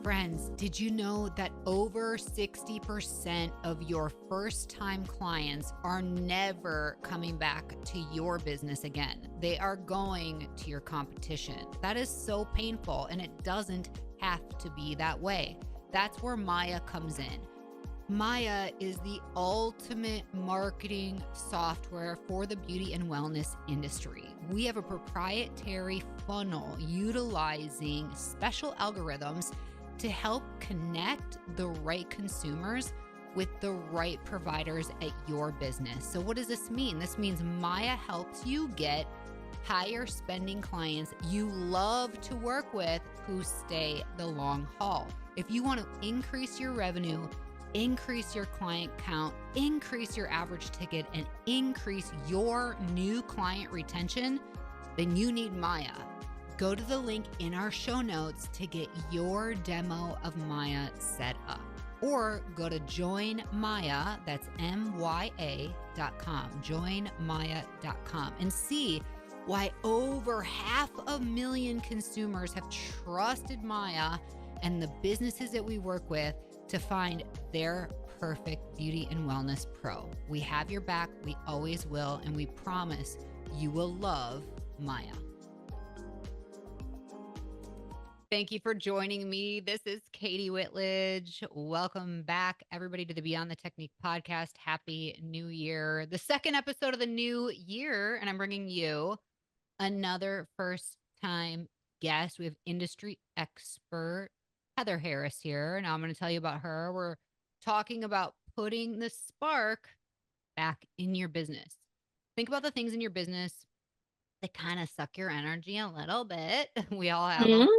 Friends, did you know that over 60% of your first-time clients are never coming back to your business again? They are going to your competition. That is so painful, and it doesn't have to be that way. That's where Maya comes in. Maya is the ultimate marketing software for the beauty and wellness industry. We have a proprietary funnel utilizing special algorithms to help connect the right consumers with the right providers at your business. So what does this mean? This means Maya helps you get higher spending clients you love to work with who stay the long haul. If you want to increase your revenue, increase your client count, increase your average ticket, and increase your new client retention, then you need Maya. Go to the link in our show notes to get your demo of Maya set up. Or go to joinmaya, that's MYA.com, joinmaya.com, and see why over 500,000 consumers have trusted Maya and the businesses that we work with to find their perfect beauty and wellness pro. We have your back, we always will, and we promise you will love Maya. Thank you for joining me. This is Katie Whitledge. Welcome back, everybody, to the Beyond the Technique podcast. Happy New Year. The second episode of the new year, and I'm bringing you another first-time guest. We have industry expert Heather Harris here. Now I'm going to tell you about her. We're talking about putting the spark back in your business. Think about the things in your business that kind of suck your energy a little bit. We all have them.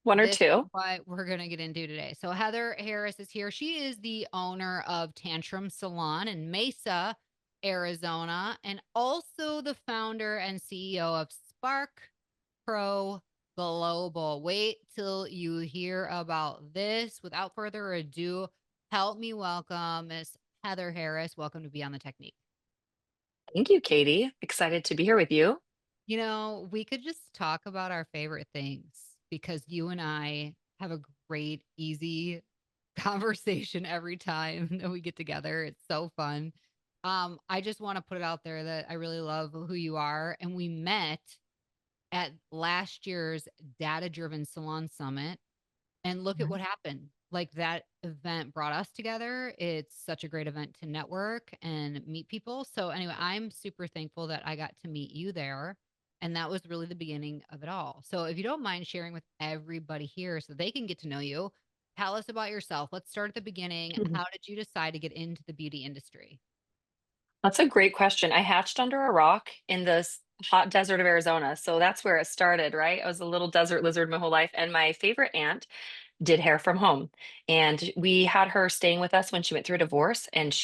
One or This is two. what we're going to get into today. So Heather Harris is here. She is the owner of Tantrum Salon in Mesa, Arizona, and also the founder and CEO of Spark Pro Global. Wait till you hear about this. Without further ado, help me welcome Miss Heather Harris. Welcome to Beyond the Technique. Thank you, Katie. Excited to be here with you. You know, we could just talk about our favorite things because you and I have a great, easy conversation every time that we get together. It's so fun. I just want to put it out there that I really love who you are. And we met at last year's Data Driven Salon Summit. And look at Mhm. what happened. Like that event brought us together. It's such a great event to network and meet people. So, anyway, I'm super thankful that I got to meet you there. And that was really the beginning of it all. So, if you don't mind sharing with everybody here so they can get to know you, tell us about yourself. Let's start at the beginning. Mhm. How did you decide to get into the beauty industry? That's a great question. I hatched under a rock in this hot desert of Arizona. So that's where it started, right? I was a little desert lizard my whole life. And my favorite aunt did hair from home. And we had her staying with us when she went through a divorce. And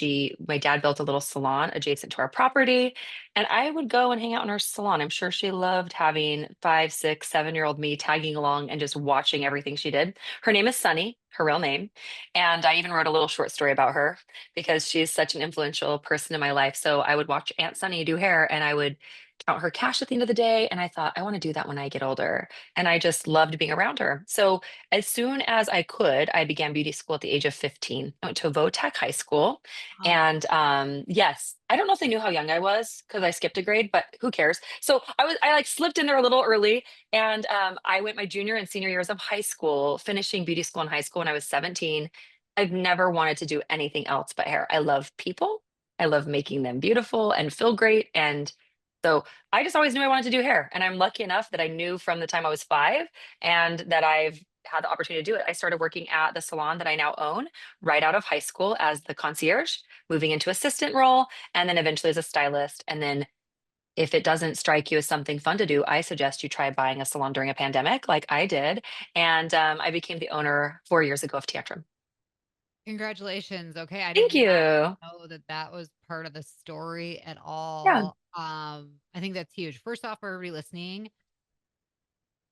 my dad built a little salon adjacent to our property. And I would go and hang out in her salon. I'm sure she loved having 5, 6, 7-year-old me tagging along and just watching everything she did. Her name is Sunny, her real name. And I even wrote a little short story about her because she's such an influential person in my life. So I would watch Aunt Sunny do hair and I would count her cash at the end of the day. And I thought, I want to do that when I get older. And I just loved being around her. So as soon as I could, I began beauty school at the age of 15. I went to Vo-Tech High School. Oh, And yes, I don't know if they knew how young I was because I skipped a grade, but who cares? So I like slipped in there a little early. And I went my junior and senior years of high school, finishing beauty school in high school when I was 17. I've never wanted to do anything else but hair. I love people. I love making them beautiful and feel great. And so I just always knew I wanted to do hair. And I'm lucky enough that I knew from the time I was 5 and that I've had the opportunity to do it. I started working at the salon that I now own right out of high school as the concierge, moving into assistant role, and then eventually as a stylist. And then if it doesn't strike you as something fun to do, I suggest you try buying a salon during a pandemic like I did. And I became the owner 4 years ago of Tantrum. congratulations. Okay. I did Thank not you. know that that was part of the story at Yeah. all. I think that's huge. First off, for everybody listening,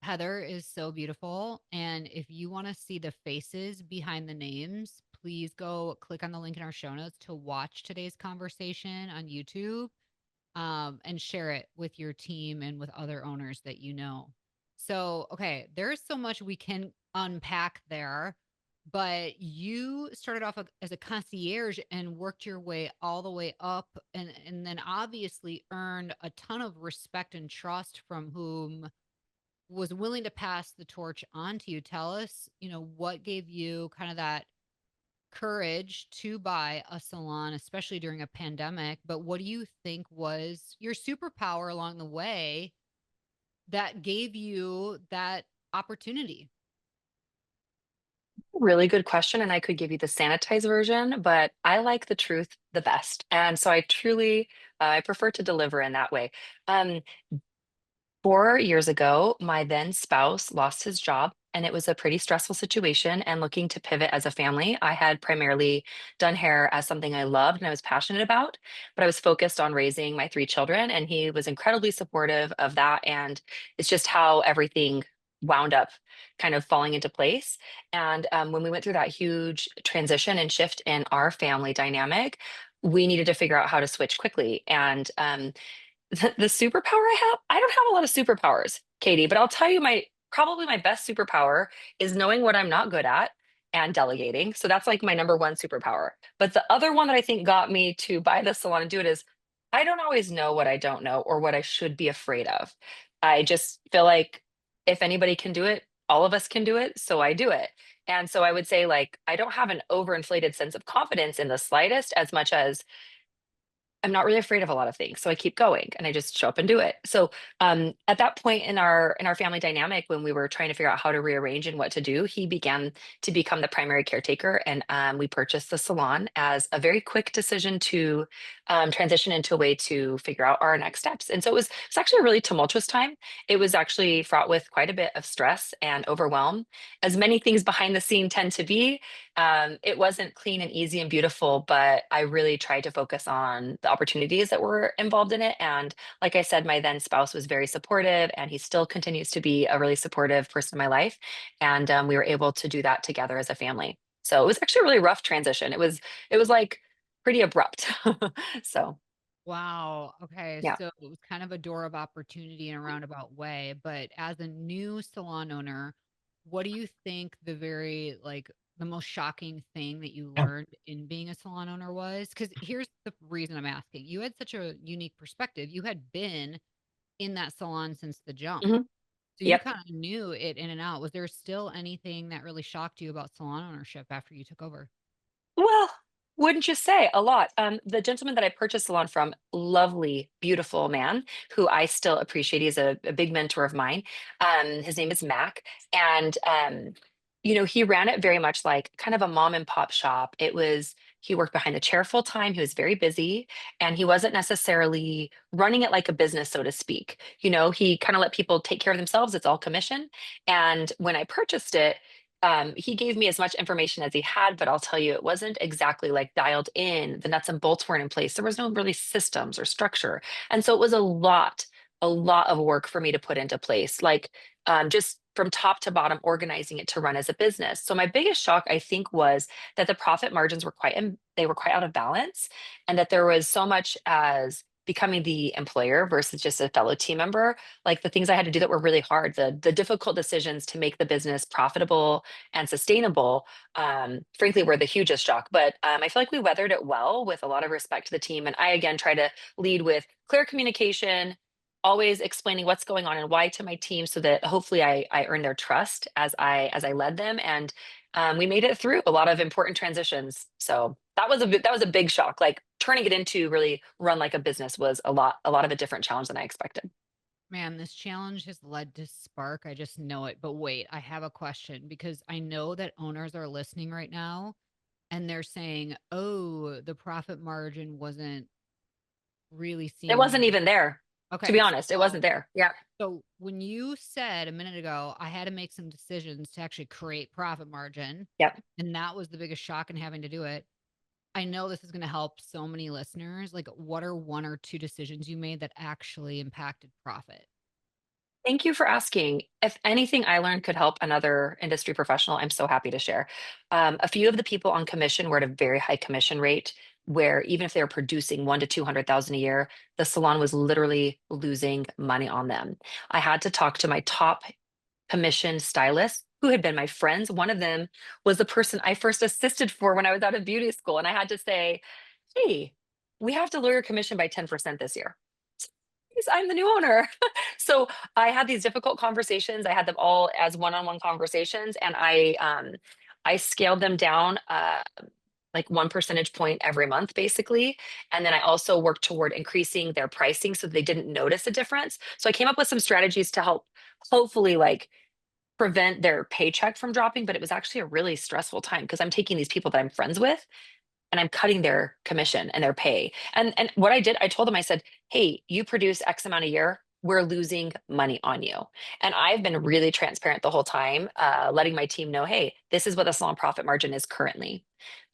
Heather is so beautiful. And if you want to see the faces behind the names, please go click on the link in our show notes to watch today's conversation on YouTube, and share it with your team and with other owners that you know. So, okay, there's so much we can unpack there. but you started off as a concierge and worked your way all the way up, and then obviously earned a ton of respect and trust from whom was willing to pass the torch on to you. Tell us, what gave you kind of that courage to buy a salon, especially during a pandemic. But what do you think was your superpower along the way that gave you that opportunity? Really good question. And I could give you the sanitized version, but I like the truth the best. And so I truly, I prefer to deliver in that way. Um, 4 years ago, my then spouse lost his job, and it was a pretty stressful situation. And looking to pivot as a family, I had primarily done hair as something I loved and I was passionate about, but I was focused on raising my 3 children, and he was incredibly supportive of that. And it's just how everything wound up kind of falling into place. And when we went through that huge transition and shift in our family dynamic, we needed to figure out how to switch quickly. And the superpower I have, I don't have a lot of superpowers, Katie, but I'll tell you my probably my best superpower is knowing what I'm not good at and delegating. So that's like my number one superpower. But the other one that I think got me to buy the salon and do it is I don't always know what I don't know or what I should be afraid of. I just feel like if anybody can do it, all of us can do it. So I do it. And so I would say, like, I don't have an overinflated sense of confidence in the slightest, as much as I'm not really afraid of a lot of things, so I keep going and I just show up and do it. So at that point in our family dynamic, when we were trying to figure out how to rearrange and what to do, he began to become the primary caretaker, and we purchased the salon as a very quick decision to transition into a way to figure out our next steps. And so it's actually a really tumultuous time. It was actually fraught with quite a bit of stress and overwhelm, as many things behind the scene tend to be. It wasn't clean and easy and beautiful, but I really tried to focus on the opportunities that were involved in it. And like I said, my then spouse was very supportive, and he still continues to be a really supportive person in my life. And we were able to do that together as a family. So it was actually a really rough transition. It was like pretty abrupt. So Wow. Okay. yeah. So it was kind of a door of opportunity in a roundabout way. But as a new salon owner, what do you think the most shocking thing that you learned in being a salon owner was? Because here's the reason I'm asking. You had such a unique perspective. You had been in that salon since the jump. Mhm. So you Yep. kind of knew it in and out. Was there still anything that really shocked you about salon ownership after you took over? Well, wouldn't you say? A lot. The gentleman that I purchased salon from, lovely, beautiful man who I still appreciate. He's a big mentor of mine. His name is Mac. And, he ran it very much like kind of a mom and pop shop. He worked behind the chair full time. He was very busy, and he wasn't necessarily running it like a business, so to speak. He kind of let people take care of themselves. It's all commission. And when I purchased it, he gave me as much information as he had, but I'll tell you, it wasn't exactly like dialed in. The nuts and bolts weren't in place. There was no really systems or structure. And so it was a lot of work for me to put into place, like just from top to bottom, organizing it to run as a business. So my biggest shock, I think, was that the profit margins were they were quite out of balance, and that there was so much as becoming the employer versus just a fellow team member, like the things I had to do that were really hard, the difficult decisions to make the business profitable and sustainable, frankly, were the hugest shock. But I feel like we weathered it well with a lot of respect to the team. And I, again, try to lead with clear communication, always explaining what's going on and why to my team, so that hopefully I earn their trust as I led them. And we made it through a lot of important transitions. So that was a big shock. Like turning it into really run like a business was a lot of a different challenge than I expected. Man, this challenge has led to spark. I just know it. But wait, I have a question because I know that owners are listening right now and they're saying, oh, the profit margin wasn't really It seen wasn't there. even there, to Okay. be honest. It wasn't there. Yeah. So when you said a minute ago, I had to make some decisions to actually create profit margin, Yep. and that was the biggest shock in having to do it. I know this is going to help so many listeners. Like, what are one or two decisions you made that actually impacted profit? Thank you for asking. If anything I learned could help another industry professional, I'm so happy to share. A few of the people on commission were at a very high commission rate, where even if they were producing 1 to 200,000 a year, the salon was literally losing money on them. I had to talk to my top commission stylist who had been my friends. One of them was the person I first assisted for when I was out of beauty school. And I had to say, hey, we have to lower your commission by 10% this year. Yes, I'm the new owner. So I had these difficult conversations. I had them all as one-on-one conversations, and I scaled them down like 1 percentage point every month, basically. And then I also worked toward increasing their pricing so they didn't notice a difference. So I came up with some strategies to help hopefully like prevent their paycheck from dropping, but it was actually a really stressful time because I'm taking these people that I'm friends with and I'm cutting their commission and their pay. And what I did, I told them, I said, hey, you produce X amount a year. We're losing money on you. And I've been really transparent the whole time, letting my team know, hey, this is what the salon profit margin is currently.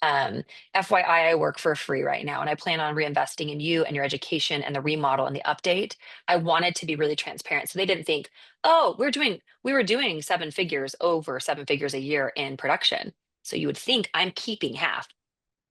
Um, FYI, I work for free right now, and I plan on reinvesting in you and your education and the remodel and the update. I wanted to be really transparent. So they didn't think, oh, we were doing 7 figures, over 7 figures a year in production. So you would think I'm keeping half.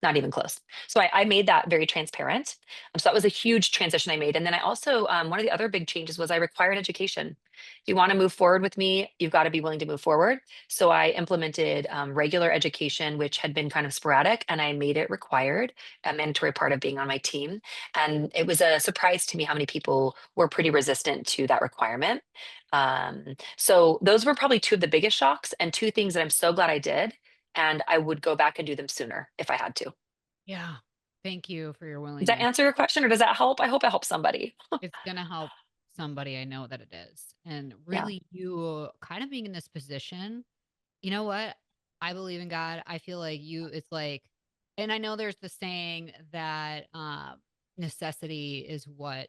Not even close. So I made that very transparent. So that was a huge transition I made. And then I also, one of the other big changes was I required education. If you want to move forward with me, you've got to be willing to move forward. So I implemented regular education, which had been kind of sporadic, and I made it required, a mandatory part of being on my team. And it was a surprise to me how many people were pretty resistant to that requirement. So those were probably two of the biggest shocks and two things that I'm so glad I did, and I would go back and do them sooner if I had to. Yeah. Thank you for your Does that willingness. answer your question or does that help? I hope it helps somebody. It's gonna help somebody, I know that it is. And Yeah. really, you kind of being in this position, you know what? I believe in God. I feel like it's like, and I know there's the saying that necessity is what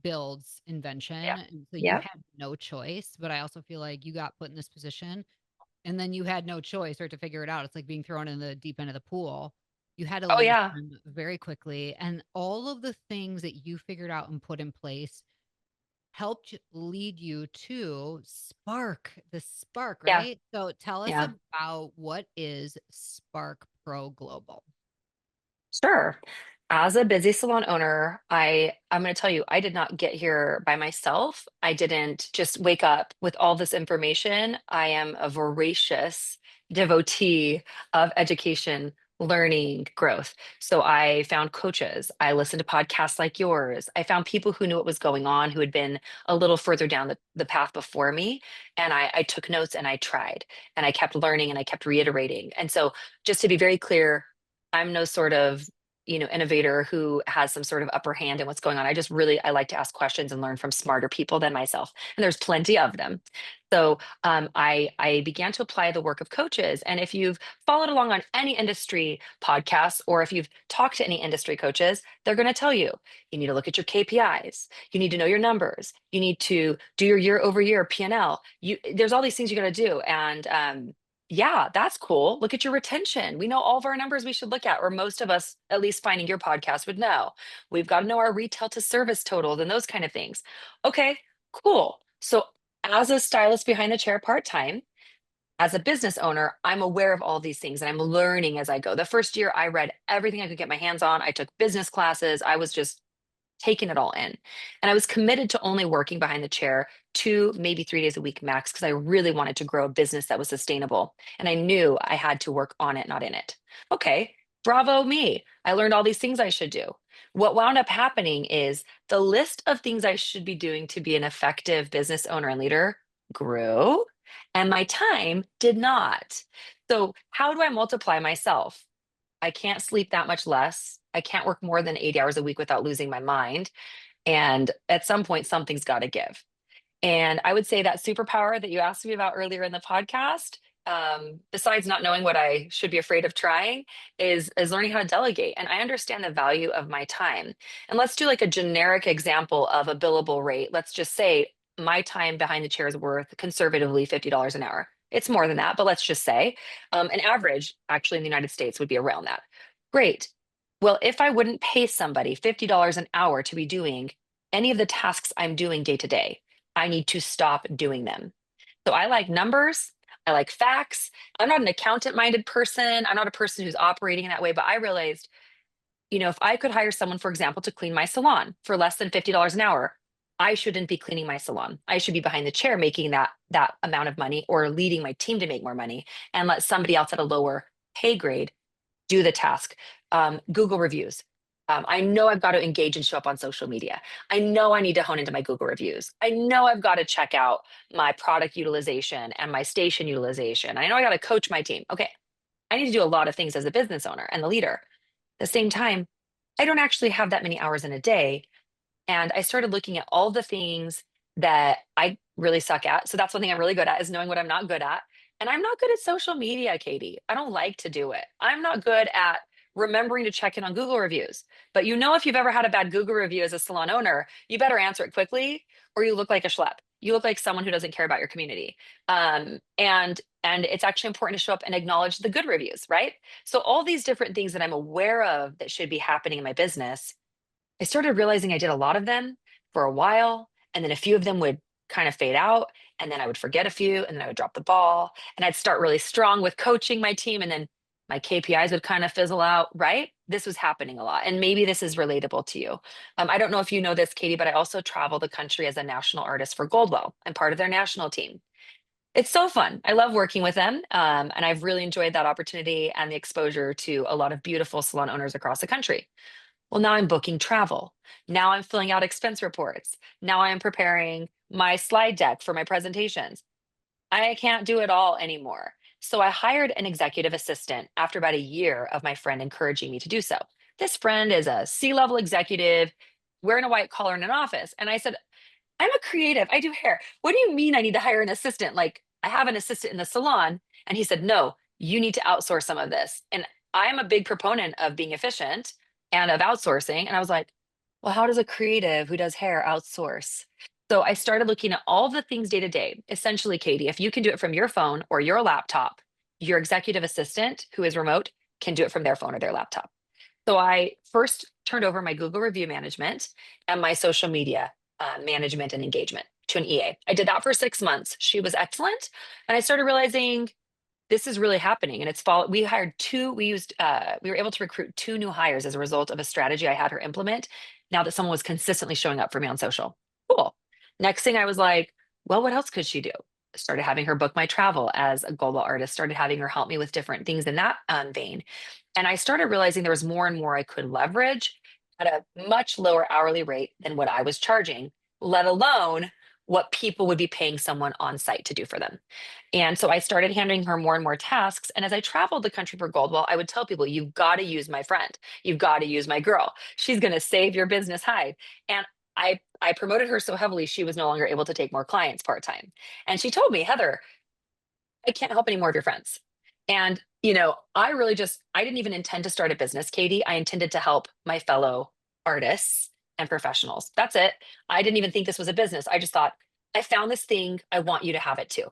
builds invention. Yeah. And so you Yeah. had no choice, but I also feel like you got put in this position and then you had no choice or to figure it out. It's like being thrown in the deep end of the pool. You had to Oh yeah. learn very quickly. And all of the things that you figured out and put in place helped lead you to the spark, Yeah. right? So tell us Yeah. about what is Spark Pro Global? Sure. As a busy salon owner, I'm going to tell you, I did not get here by myself. I didn't just wake up with all this information. I am a voracious devotee of education, learning, growth. So I found coaches. I listened to podcasts like yours. I found people who knew what was going on, who had been a little further down the path before me. And I took notes and I tried and I kept learning and I kept reiterating. And so just to be very clear, I'm no sort of innovator who has some sort of upper hand in what's going on. I like to ask questions and learn from smarter people than myself, and there's plenty of them. So I began to apply the work of coaches. And if you've followed along on any industry podcasts, or if you've talked to any industry coaches, they're going to tell you you need to look at your KPIs, you need to know your numbers, you need to do your year over year P&L. There's all these things you got to do, and yeah, that's cool. Look at your retention. We know all of our numbers we should look at, or most of us, at least finding your podcast, would know. We've got to know our retail to service totals and those kind of things. Okay, cool. So, as a stylist behind the chair part time, as a business owner, I'm aware of all these things and I'm learning as I go. The first year, I read everything I could get my hands on. I took business classes. I was just taking it all in. And I was committed to only working behind the chair 2, maybe 3 days a week max, because I really wanted to grow a business that was sustainable. And I knew I had to work on it, not in it. Okay, bravo me. I learned all these things I should do. What wound up happening is the list of things I should be doing to be an effective business owner and leader grew, and my time did not. So, how do I multiply myself? I can't sleep that much less. I can't work more than 80 hours a week without losing my mind. And at some point, something's got to give. And I would say that superpower that you asked me about earlier in the podcast, besides not knowing what I should be afraid of trying, is learning how to delegate. And I understand the value of my time. And let's do like a generic example of a billable rate. Let's just say my time behind the chair is worth conservatively $50 an hour. It's more than that, but let's just say an average actually in the United States would be around that. Great. Well, if I wouldn't pay somebody $50 an hour to be doing any of the tasks I'm doing day to day, I need to stop doing them. So I like numbers. I like facts. I'm not an accountant minded person. I'm not a person who's operating in that way, but I realized, if I could hire someone, for example, to clean my salon for less than $50 an hour, I shouldn't be cleaning my salon. I should be behind the chair making that amount of money or leading my team to make more money and let somebody else at a lower pay grade do the task. Google reviews. I know I've got to engage and show up on social media. I know I need to hone into my Google reviews. I know I've got to check out my product utilization and my station utilization. I know I got to coach my team. Okay, I need to do a lot of things as a business owner and the leader. At the same time, I don't actually have that many hours in a day, and I started looking at all the things that I really suck at. So that's one thing I'm really good at, is knowing what I'm not good at. And I'm not good at social media, Katie. I don't like to do it. I'm not good at remembering to check in on Google reviews. But you know, if you've ever had a bad Google review as a salon owner, you better answer it quickly or you look like a schlep. You look like someone who doesn't care about your community. And it's actually important to show up and acknowledge the good reviews, right? So all these different things that I'm aware of that should be happening in my business, I started realizing I did a lot of them for a while, and then a few of them would kind of fade out, and then I would forget a few, and then I would drop the ball, and I'd start really strong with coaching my team, and then my KPIs would kind of fizzle out, right? This was happening a lot, and maybe this is relatable to you. I don't know if you know this, Katie, but I also travel the country as a national artist for Goldwell. I'm part of their national team. It's so fun. I love working with them, and I've really enjoyed that opportunity and the exposure to a lot of beautiful salon owners across the country. Well, now I'm booking travel. Now I'm filling out expense reports. Now I'm preparing my slide deck for my presentations. I can't do it all anymore. So I hired an executive assistant after about a year of my friend encouraging me to do so. This friend is a C-level executive wearing a white collar in an office. And I said, I'm a creative. I do hair. What do you mean I need to hire an assistant? Like, I have an assistant in the salon. And he said, no, you need to outsource some of this. And I'm a big proponent of being efficient and of outsourcing. And I was like, well, how does a creative who does hair outsource? So I started looking at all the things day to day. Essentially, Katie, if you can do it from your phone or your laptop, your executive assistant who is remote can do it from their phone or their laptop. So I first turned over my Google review management and my social media management and engagement to an EA. I did that for 6 months. She was excellent. And I started realizing this is really happening. And we hired we were able to recruit two new hires as a result of a strategy I had her implement now that someone was consistently showing up for me on social. Cool. Next thing I was like, well, what else could she do? Started having her book my travel as a global artist, started having her help me with different things in that vein. And I started realizing there was more and more I could leverage at a much lower hourly rate than what I was charging, let alone what people would be paying someone on site to do for them. And so I started handing her more and more tasks. And as I traveled the country for Goldwell, I would tell people, you've got to use my friend. You've got to use my girl. She's going to save your business hide. And I promoted her so heavily, she was no longer able to take more clients part time. And she told me, Heather, I can't help any more of your friends. And, I didn't even intend to start a business, Katie. I intended to help my fellow artists and professionals. That's it. I didn't even think this was a business. I just thought, I found this thing. I want you to have it too.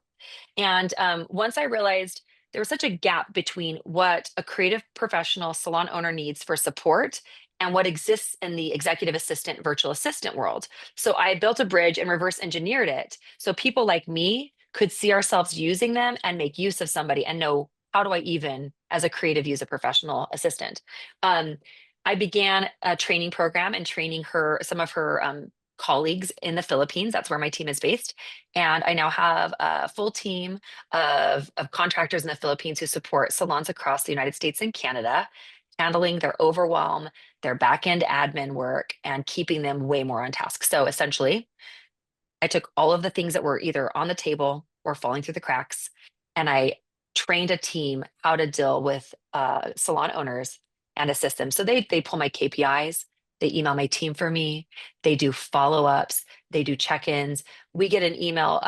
And once I realized there was such a gap between what a creative professional salon owner needs for support and what exists in the executive assistant, virtual assistant world. So I built a bridge and reverse engineered it so people like me could see ourselves using them and make use of somebody and know, how do I even, as a creative, use a professional assistant? Um, I began a training program and training some of her colleagues in the Philippines. That's where my team is based. And I now have a full team of contractors in the Philippines who support salons across the United States and Canada, handling their overwhelm, their back end admin work, and keeping them way more on task. So essentially, I took all of the things that were either on the table or falling through the cracks, and I trained a team how to deal with salon owners and assist them. So they pull my KPIs, they email my team for me, they do follow ups, they do check ins. We get an email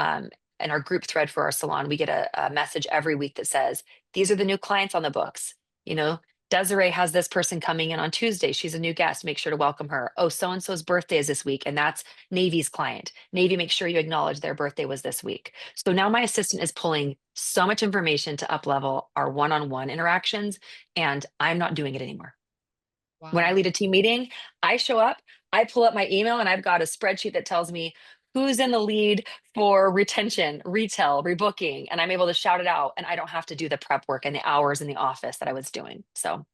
in our group thread for our salon. We get a message every week that says, "These are the new clients on the books." You know, Desiree has this person coming in on Tuesday. She's a new guest. Make sure to welcome her. Oh, so and so's birthday is this week, and that's Navy's client. Navy, make sure you acknowledge their birthday was this week. So now my assistant is pulling so much information to up level our one on one interactions, and I'm not doing it anymore. When I Wow. lead a team meeting, I show up, I pull up my email, and I've got a spreadsheet that tells me who's in the lead for retention, retail, rebooking, and I'm able to shout it out, and I don't have to do the prep work and the hours in the office that I was doing. So,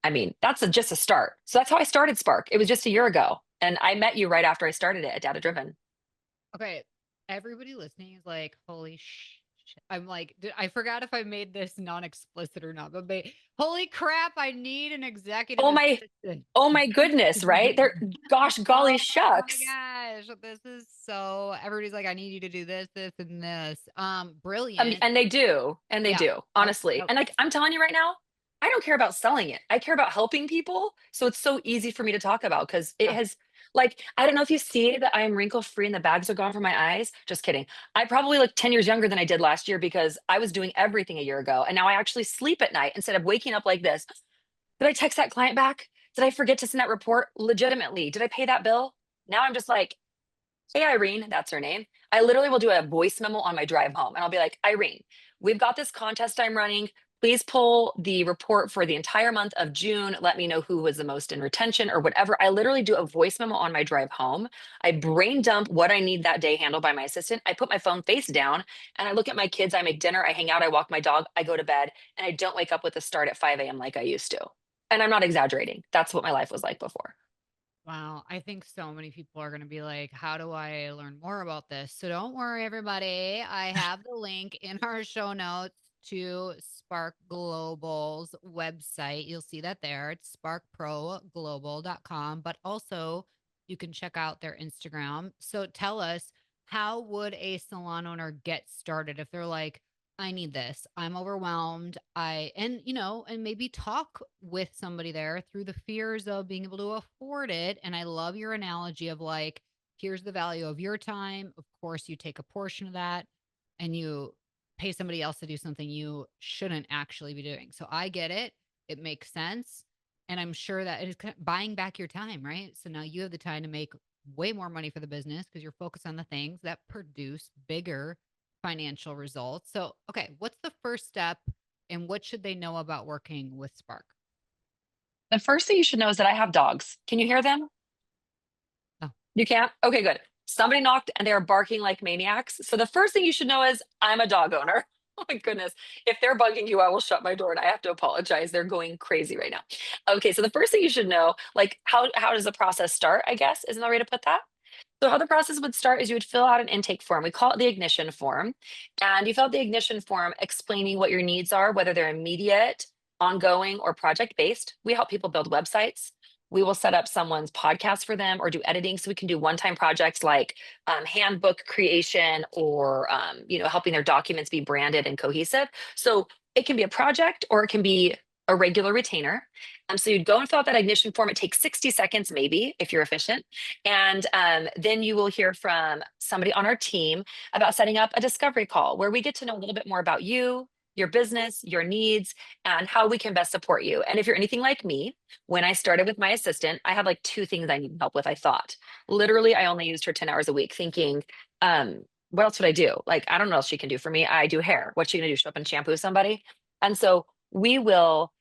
I mean, just a start. So that's how I started Spark. It was just a year ago. And I met you right after I started it at Data Driven. Okay, everybody listening is like, "Holy I'm like, I forgot if I made this non-explicit or not, but holy crap, I need an executive Oh my, assistant." oh my goodness, right? There, gosh, golly Oh my shucks. gosh, this is so everybody's like, "I need you to do this, this, and this." Brilliant. And they do, and they Yeah. do, Oh, honestly. oh, And like I'm telling you right now, I don't care about selling it. I care about helping people. So it's so easy for me to talk about because it yeah. has like I don't know if you see that I am wrinkle free and the bags are gone from my eyes. Just kidding. I probably look 10 years younger than I did last year because I was doing everything a year ago. And now I actually sleep at night instead of waking up like this. Did I text that client back? Did I forget to send that report? Legitimately. Did I pay that bill? Now I'm just like, hey, Irene, that's her name. I literally will do a voice memo on my drive home and I'll be like, Irene, we've got this contest I'm running. Please pull the report for the entire month of June. Let me know who was the most in retention or whatever. I literally do a voice memo on my drive home. I brain dump what I need that day handled by my assistant. I put my phone face down and I look at my kids. I make dinner. I hang out. I walk my dog. I go to bed and I don't wake up with a start at 5 a.m. like I used to. And I'm not exaggerating. That's what my life was like before. Wow, I think so many people are going to be like, "How do I learn more about this?" So don't worry, everybody. I have the link in our show notes to Spark Global's website. You'll see that there. It's sparkproglobal.com, but also you can check out their Instagram. So tell us, how would a salon owner get started if they're like, I need this. I'm overwhelmed. And maybe talk with somebody there through the fears of being able to afford it. And I love your analogy of like, here's the value of your time. Of course, you take a portion of that and you pay somebody else to do something you shouldn't actually be doing. So I get it. It makes sense. And I'm sure that it is buying back your time, right? So now you have the time to make way more money for the business because you're focused on the things that produce bigger financial results. So, okay, what's the first step and what should they know about working with Spark? The first thing you should know is that I have dogs. Can you hear them? Oh, You can't? Okay, good. Somebody knocked and they are barking like maniacs. So the first thing you should know is I'm a dog owner. Oh my goodness. If they're bugging you, I will shut my door and I have to apologize. They're going crazy right now. Okay, so the first thing you should know, like how does the process start, I guess, isn't the way to put that? So how the process would start is you would fill out an intake form. We call it the ignition form. And you fill out the ignition form explaining what your needs are, whether they're immediate, ongoing, or project based. We help people build websites. We will set up someone's podcast for them or do editing. So we can do one-time projects like handbook creation or helping their documents be branded and cohesive. So it can be a project or it can be a regular retainer. So you'd go and fill out that ignition form. It takes 60 seconds, maybe, if you're efficient. And then you will hear from somebody on our team about setting up a discovery call where we get to know a little bit more about you, your business, your needs, and how we can best support you. And if you're anything like me, when I started with my assistant, I had like two things I needed help with. I thought literally, I only used her 10 hours a week, thinking, what else would I do? Like, I don't know what else she can do for me. I do hair. What's she going to do? Show up and shampoo somebody? And so we will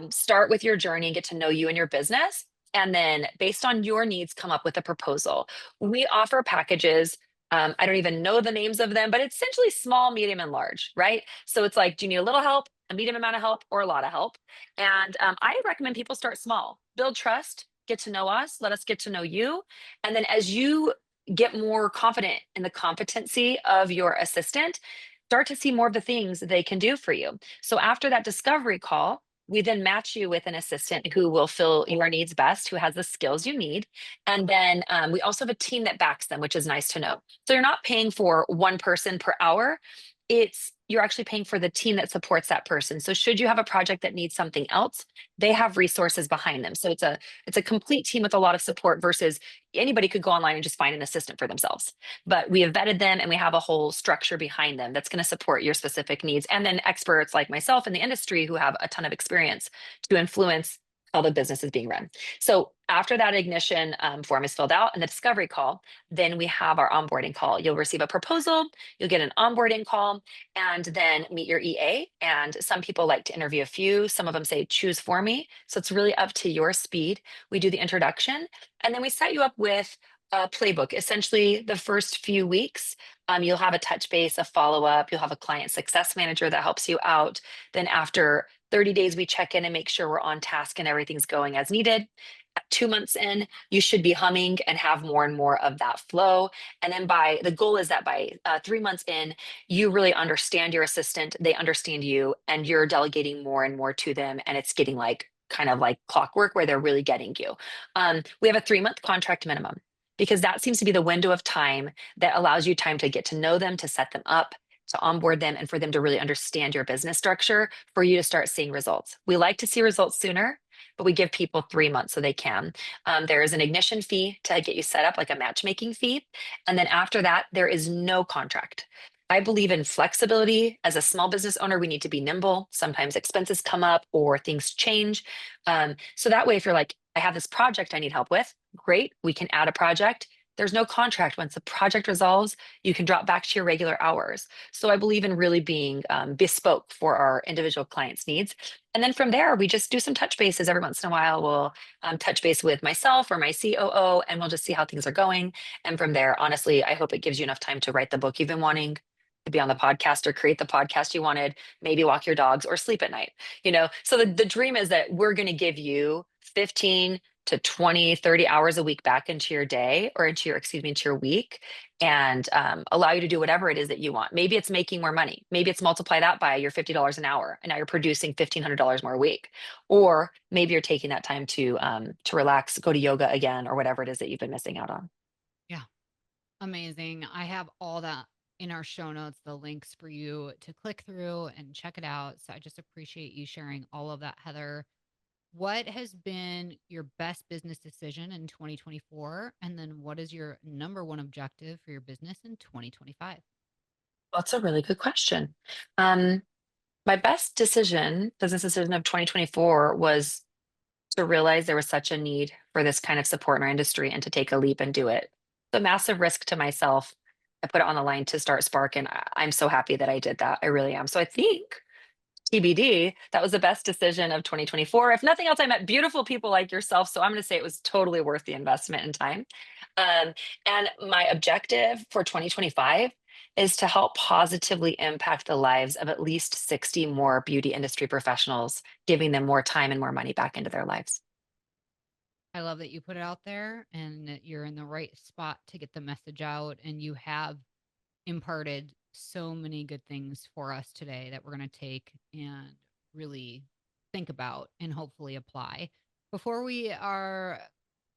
start with your journey and get to know you and your business and then based on your needs come up with a proposal. We offer packages. I don't even know the names of them, but it's essentially small, medium, and large, right? So it's like, do you need a little help, a medium amount of help, or a lot of help? And I recommend people start small, build trust, get to know us, let us get to know you. And then as you get more confident in the competency of your assistant, start to see more of the things they can do for you. So after that discovery call, we then match you with an assistant who will fill your needs best, who has the skills you need. And then we also have a team that backs them, which is nice to know. So you're not paying for one person per hour. You're actually paying for the team that supports that person. So should you have a project that needs something else, they have resources behind them. So it's a complete team with a lot of support versus anybody could go online and just find an assistant for themselves. But we have vetted them and we have a whole structure behind them that's going to support your specific needs. And then experts like myself in the industry who have a ton of experience to influence how the business is being run. So after that ignition form is filled out and the discovery call, then we have our onboarding call. You'll receive a proposal, you'll get an onboarding call, and then meet your EA. And some people like to interview a few. Some of them say choose for me. So it's really up to your speed. We do the introduction, and then we set you up with a playbook. Essentially, the first few weeks, you'll have a touch base, a follow up. You'll have a client success manager that helps you out. Then after 30 days, we check in and make sure we're on task and everything's going as needed. At 2 months in, you should be humming and have more and more of that flow. And then by the goal is that by 3 months in, you really understand your assistant, they understand you, and you're delegating more and more to them. And it's getting like kind of like clockwork where they're really getting you. We have a 3 month contract minimum because that seems to be the window of time that allows you time to get to know them, to set them up, to onboard them, and for them to really understand your business structure for you to start seeing results. We like to see results sooner, but we give people 3 months so they can. There is an ignition fee to get you set up, like a matchmaking fee. And then after that, there is no contract. I believe in flexibility. As a small business owner, we need to be nimble. Sometimes expenses come up or things change. So that way, if you're like, I have this project I need help with, great, we can add a project. There's no contract. Once the project resolves, you can drop back to your regular hours. So I believe in really being bespoke for our individual clients' needs. And then from there, we just do some touch bases every once in a while. We'll touch base with myself or my COO, and we'll just see how things are going. And from there, honestly, I hope it gives you enough time to write the book you've been wanting, to be on the podcast or create the podcast you wanted, maybe walk your dogs or sleep at night. So the dream is that we're going to give you 15 to 20, 30 hours a week back into your day or into your week, and allow you to do whatever it is that you want. Maybe it's making more money. Maybe it's multiply that by your $50 an hour, and now you're producing $1,500 more a week. Or maybe you're taking that time to relax, go to yoga again, or whatever it is that you've been missing out on. Yeah. Amazing. I have all that in our show notes, the links for you to click through and check it out. So I just appreciate you sharing all of that, Heather. What has been your best business decision in 2024? And then what is your number one objective for your business in 2025? That's a really good question. Um, my best business decision of 2024 was to realize there was such a need for this kind of support in our industry and to take a leap and do it. The massive risk to myself. I put it on the line to start Spark, and I'm so happy that I did that. I really am. So I think TBD, that was the best decision of 2024. If nothing else, I met beautiful people like yourself. So I'm going to say it was totally worth the investment and time. Um, and my objective for 2025 is to help positively impact the lives of at least 60 more beauty industry professionals, giving them more time and more money back into their lives. I love that you put it out there and that you're in the right spot to get the message out. And you have imparted so many good things for us today that we're going to take and really think about and hopefully apply. Before we are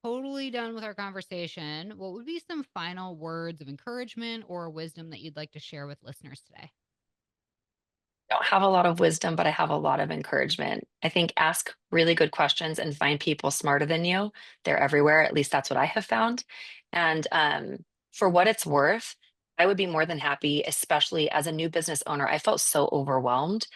totally done with our conversation, what would be some final words of encouragement or wisdom that you'd like to share with listeners today? Don't have a lot of wisdom, but I have a lot of encouragement. I think ask really good questions and find people smarter than you. They're everywhere. At least that's what I have found. And for what it's worth, I would be more than happy, especially as a new business owner. I felt so overwhelmed,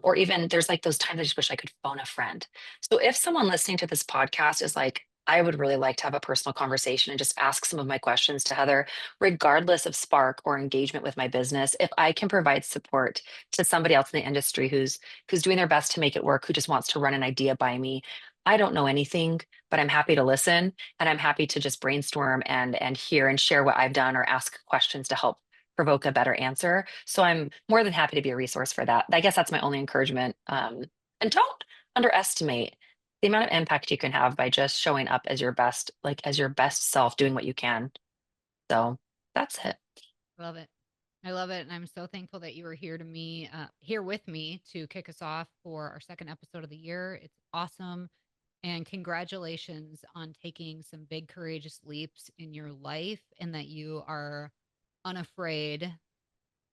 or even there's like those times I just wish I could phone a friend. So if someone listening to this podcast is like, I would really like to have a personal conversation and just ask some of my questions to Heather, regardless of spark or engagement with my business. If I can provide support to somebody else in the industry who's doing their best to make it work, who just wants to run an idea by me, I don't know anything, but I'm happy to listen, and I'm happy to just brainstorm and hear and share what I've done or ask questions to help provoke a better answer. So I'm more than happy to be a resource for that. I guess that's my only encouragement. And don't underestimate the amount of impact you can have by just showing up as your best, like as your best self, doing what you can. So that's it. Love it. I love it. And I'm so thankful that you were here with me to kick us off for our second episode of the year. It's awesome. And congratulations on taking some big, courageous leaps in your life and that you are unafraid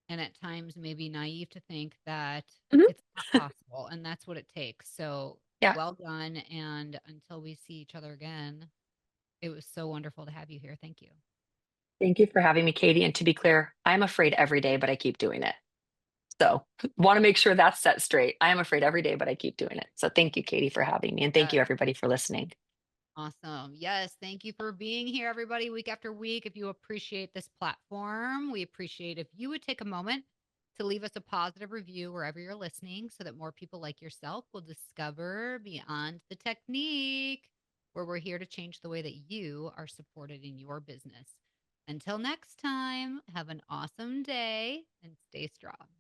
and at times maybe naive to think that Mhm. it's not possible. And that's what it takes. So Yeah. well done. And until we see each other again, it was so wonderful to have you here. Thank you. Thank you for having me, Katie. And to be clear, I'm afraid every day, but I keep doing it. So want to make sure that's set straight. I am afraid every day, but I keep doing it. So thank you, Katie, for having me. And thank Yes. you, everybody, for listening. Awesome. Yes. Thank you for being here, everybody, week after week. If you appreciate this platform, we appreciate if you would take a moment to leave us a positive review wherever you're listening so that more people like yourself will discover Beyond the Technique, where we're here to change the way that you are supported in your business. Until next time, have an awesome day and stay strong.